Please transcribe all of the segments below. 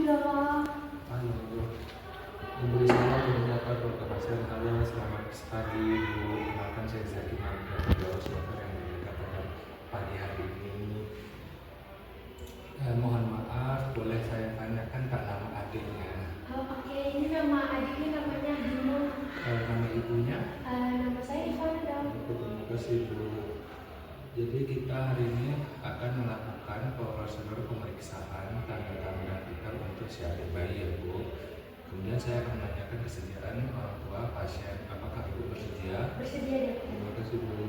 dong. Halo, Ibu di sana mendengarkan perkemasan halo, selamat pagi Bu. Kenalkan saya Zaki Mangga, dokter yang memberikan pada pagi hari ini. Mohon maaf, boleh saya tanyakan Kak nama adiknya? Oke, ini nama adiknya namanya Bimo. Nama ibunya? Nama saya Ivana dong. Terima kasih Bu. Jadi kita hari ini akan melakukan prosedur pemeriksaan tanda-tanda vital untuk si adik bayi ya Bu. Kemudian saya akan menanyakan kesediaan orang tua pasien. Apakah Ibu bersedia? Bersedia dong. Terima kasih Bu.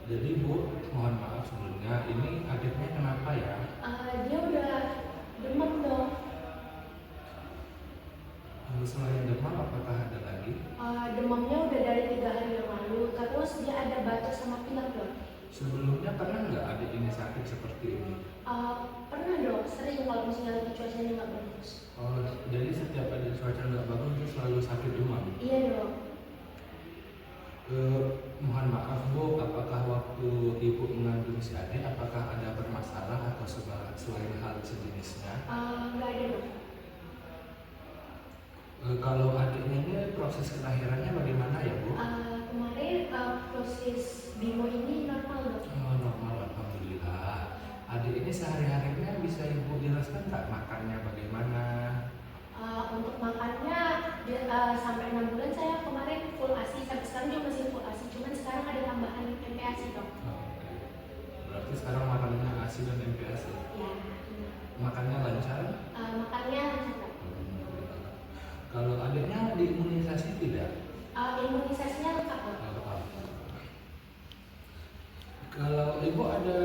Jadi Bu, mohon maaf sebelumnya, ini adiknya kenapa ya? Dia udah demam dong. Selain demam, apakah ada lagi? Demamnya udah dari 3 hari yang lalu. Terus dia ada batuk sama pilek dong. Sebelumnya pernah nggak adik ini sakit seperti ini? Pernah dong, sering kalau misalnya lagi cuacanya nggak bagus. Oh, jadi setiap ada cuaca nggak bagus itu selalu sakit demam? Iya dong. Mohon maaf Bu, apakah waktu Ibu mengandung si adik, apakah ada bermasalah atau selain hal sejenisnya? Nggak ada dong. Kalau adiknya ini proses kelahirannya bagaimana ya Bu? Kemarin proses Bimo ini normal dong. Oh, normal, alhamdulillah. Adik ini sehari-harinya bisa Ibu jelaskan tak makannya bagaimana? Untuk makannya sampai 6 bulan saya kemarin full ASI, sampai sekarang juga masih full ASI, cuman sekarang ada tambahan MPASI dong. Oke. Berarti sekarang makanannya ASI dan MPASI? Ya. Makannya lancar? Makannya lancar dong. Kalau adiknya diimunisasi tidak? Imunisasinya lengkap dong. Kalau Ibu ada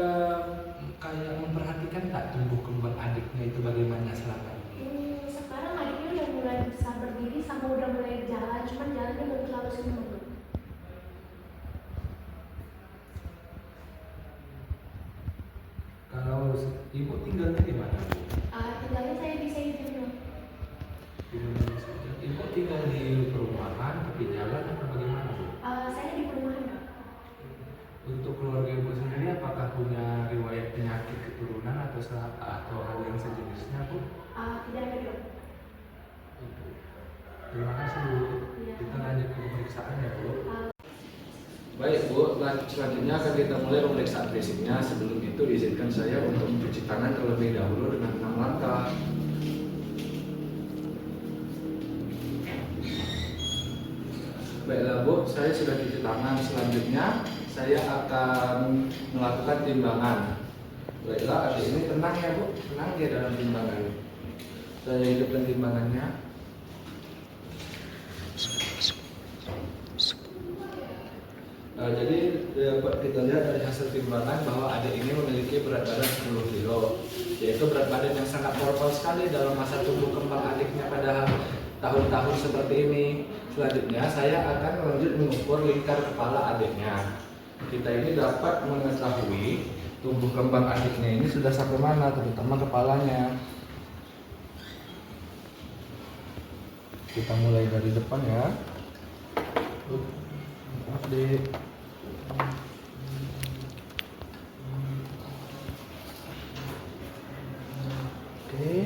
kayak memperhatikan tak tumbuh kembang adiknya itu bagaimana selama ini? Sekarang adiknya udah mulai bisa berdiri sama udah mulai jalan, cuman jalannya belum terlalu sempurna. Kalau Ibu tinggalnya di mana Bu? Tinggalnya saya di sini dong. Ibu tinggal di perumahan, tepi jalan atau bagaimana Bu? Saya di perumahan dong. Untuk keluarga Ibu sendiri apakah punya riwayat penyakit keturunan atau hal yang sejenisnya Bu? Tidak ada dong. Terima kasih Bu. Ya. Kita lanjut ke pemeriksaan ya Bu. Baik Bu, selanjutnya akan kita mulai pemeriksaan fisiknya. Sebelum itu izinkan saya untuk mencuci tangan terlebih dahulu dengan 6 langkah. Baiklah Bu, saya sudah cuci tangan. Selanjutnya saya akan melakukan timbangan. Baiklah, adik ini tenang ya Bu, tenang dia dalam timbangan. Saya hidupkan timbangannya. Jadi dapat kita lihat dari hasil timbangan bahwa adik ini memiliki berat badan 10 kg, yaitu berat badan yang sangat normal sekali dalam masa tumbuh kembang adiknya pada tahun-tahun seperti ini. Selanjutnya saya akan lanjut mengukur lingkar kepala adiknya. Kita ini dapat mengetahui tumbuh kembang adiknya ini sudah sampai mana, terutama kepalanya. Kita mulai dari depan ya. Maaf deh. Oke,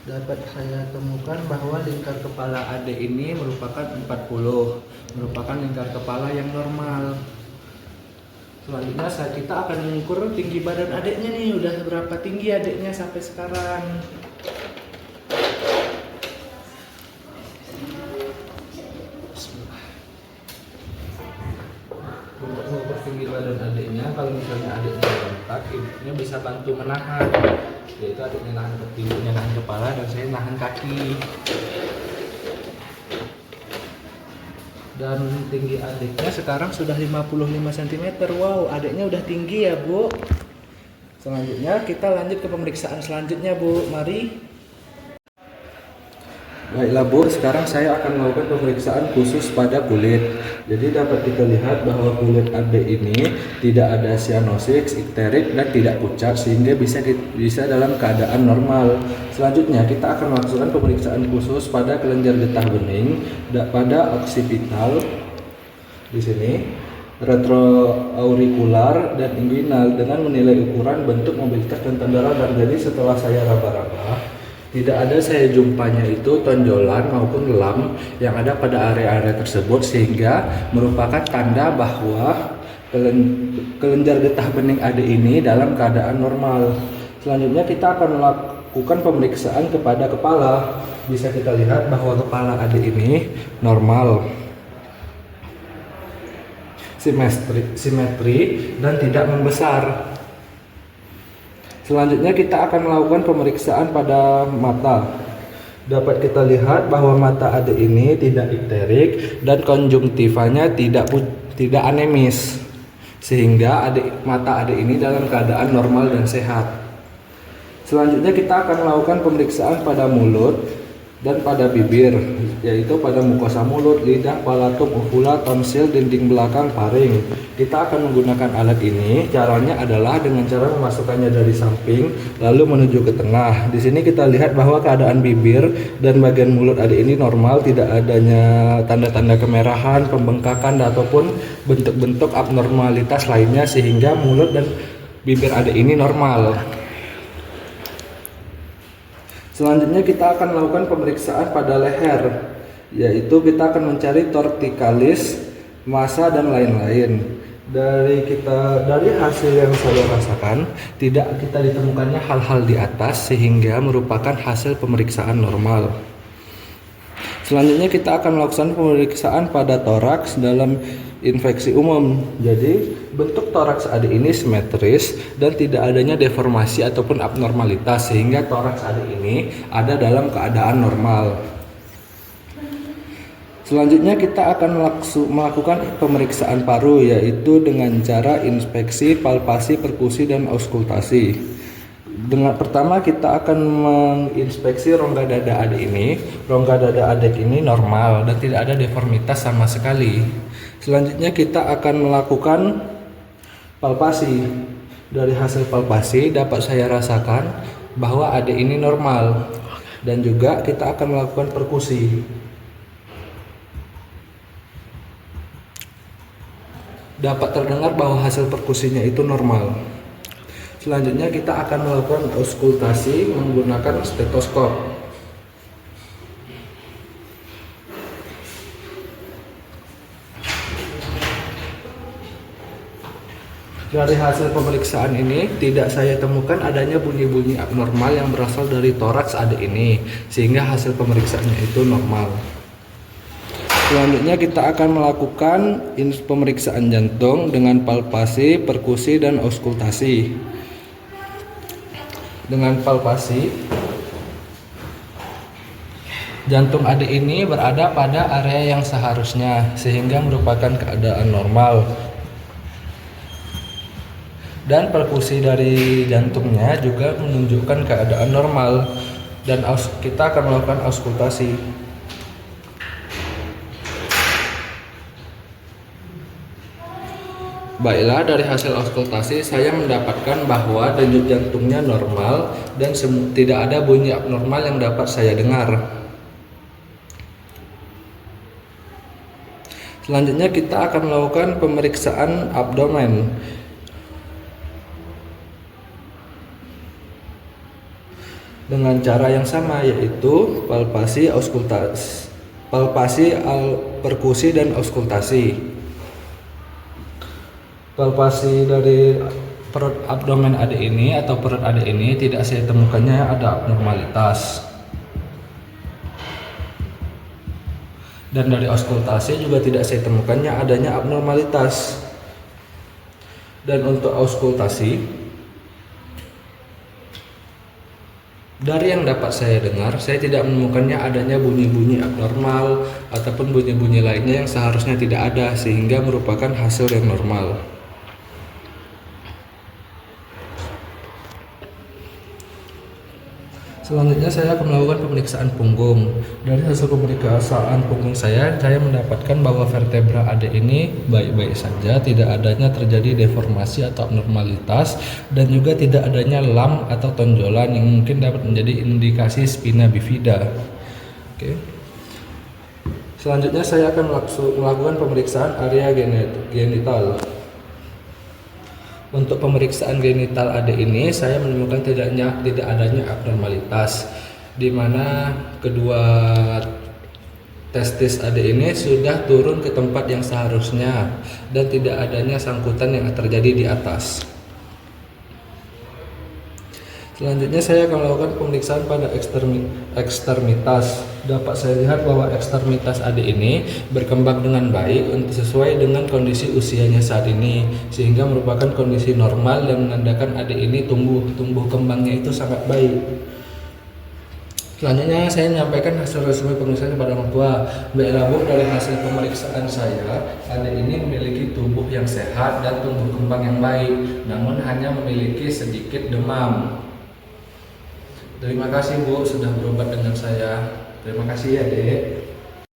dapat saya temukan bahwa lingkar kepala adik ini merupakan 40, merupakan lingkar kepala yang normal. Selanjutnya kita akan mengukur tinggi badan adiknya nih, udah berapa tinggi adiknya sampai sekarang. Untuk mengukur tinggi badan adiknya, kalau misalnya adiknya berontak, ibunya bisa bantu menahan, yaitu adiknya nahan ibunya nahan kepala dan saya nahan kaki. Dan tinggi adiknya sekarang sudah 55 cm. Wow, adiknya udah tinggi ya Bu. Selanjutnya kita lanjut ke pemeriksaan selanjutnya Bu. Mari. Baiklah Bu, sekarang saya akan melakukan pemeriksaan khusus pada kulit. Jadi dapat kita lihat bahwa kulit adik ini tidak ada cyanosis, ikterik dan tidak pucat sehingga bisa dalam keadaan normal. Selanjutnya kita akan melakukan pemeriksaan khusus pada kelenjar getah bening, pada oksipital di sini. retroaurikular dan inguinal dengan menilai ukuran, bentuk, mobilitas dan tanda radar. Jadi setelah saya raba-raba, tidak ada saya jumpanya itu tonjolan maupun lam yang ada pada area-area tersebut, sehingga merupakan tanda bahwa kelenjar getah bening AD ini dalam keadaan normal. Selanjutnya kita akan melakukan pemeriksaan kepada kepala. Bisa kita lihat bahwa kepala AD ini normal, simetri dan tidak membesar. Selanjutnya kita akan melakukan pemeriksaan pada mata. Dapat kita lihat bahwa mata AD ini tidak ikterik dan konjungtivanya tidak anemis, sehingga mata AD ini dalam keadaan normal dan sehat. Selanjutnya kita akan melakukan pemeriksaan pada mulut dan pada bibir, yaitu pada mukosa mulut, lidah, palatum, uvula, tonsil, dinding belakang, paring. Kita akan menggunakan alat ini. Caranya adalah dengan cara memasukkannya dari samping lalu menuju ke tengah. Di sini kita lihat bahwa keadaan bibir dan bagian mulut AD ini normal, tidak adanya tanda-tanda kemerahan, pembengkakan ataupun bentuk-bentuk abnormalitas lainnya, sehingga mulut dan bibir AD ini normal. Selanjutnya kita akan melakukan pemeriksaan pada leher, yaitu kita akan mencari torticalis, massa dan lain-lain. Dari hasil yang saya rasakan, tidak kita ditemukannya hal-hal di atas, sehingga merupakan hasil pemeriksaan normal. Selanjutnya kita akan melakukan pemeriksaan pada toraks dalam infeksi umum. Jadi bentuk toraks AD ini simetris dan tidak adanya deformasi ataupun abnormalitas, sehingga toraks AD ini ada dalam keadaan normal. Selanjutnya kita akan melakukan pemeriksaan paru, yaitu dengan cara inspeksi, palpasi, perkusi dan auskultasi. Pertama kita akan menginspeksi rongga dada AD ini. Rongga dada AD ini normal dan tidak ada deformitas sama sekali. Selanjutnya kita akan melakukan palpasi. Dari hasil palpasi dapat saya rasakan bahwa AD ini normal, dan juga kita akan melakukan perkusi. Dapat terdengar bahwa hasil perkusinya itu normal. Selanjutnya kita akan melakukan auskultasi menggunakan stetoskop. Dari hasil pemeriksaan ini tidak saya temukan adanya bunyi-bunyi abnormal yang berasal dari toraks AD ini, sehingga hasil pemeriksaannya itu normal. Selanjutnya kita akan melakukan pemeriksaan jantung dengan palpasi, perkusi dan auskultasi. Dengan palpasi, jantung AD ini berada pada area yang seharusnya, sehingga merupakan keadaan normal. Dan perkusi dari jantungnya juga menunjukkan keadaan normal. Dan kita akan melakukan auskultasi. Baiklah, dari hasil auskultasi saya mendapatkan bahwa denyut jantungnya normal dan tidak ada bunyi abnormal yang dapat saya dengar. Selanjutnya kita akan melakukan pemeriksaan abdomen. Dengan cara yang sama, yaitu palpasi, perkusi dan auskultasi. Palpasi dari perut abdomen AD ini atau perut AD ini tidak saya temukannya ada abnormalitas. Dan dari auskultasi juga tidak saya temukannya adanya abnormalitas. Dan untuk auskultasi, dari yang dapat saya dengar, saya tidak menemukannya adanya bunyi-bunyi abnormal ataupun bunyi-bunyi lainnya yang seharusnya tidak ada, sehingga merupakan hasil yang normal. Selanjutnya saya akan melakukan pemeriksaan punggung. Dari hasil pemeriksaan punggung saya mendapatkan bahwa vertebra AD ini baik-baik saja, tidak adanya terjadi deformasi atau abnormalitas, dan juga tidak adanya lam atau tonjolan yang mungkin dapat menjadi indikasi spina bifida. Oke. Selanjutnya saya akan melakukan pemeriksaan area genital. Untuk pemeriksaan genital adik ini saya menemukan tidak adanya abnormalitas, di mana kedua testis adik ini sudah turun ke tempat yang seharusnya dan tidak adanya sangkutan yang terjadi di atas. Selanjutnya saya akan melakukan pemeriksaan pada ekstremitas. Dapat saya lihat bahwa ekstremitas adik ini berkembang dengan baik untuk sesuai dengan kondisi usianya saat ini, sehingga merupakan kondisi normal yang menandakan adik ini tumbuh kembangnya itu sangat baik. Selanjutnya saya menyampaikan hasil resmi pemeriksaan kepada orang tua. Baiklah Bu, dari hasil pemeriksaan saya, adik ini memiliki tubuh yang sehat dan tumbuh kembang yang baik, namun hanya memiliki sedikit demam. Terima kasih Bu sudah berobat dengan saya. Terima kasih ya Dek.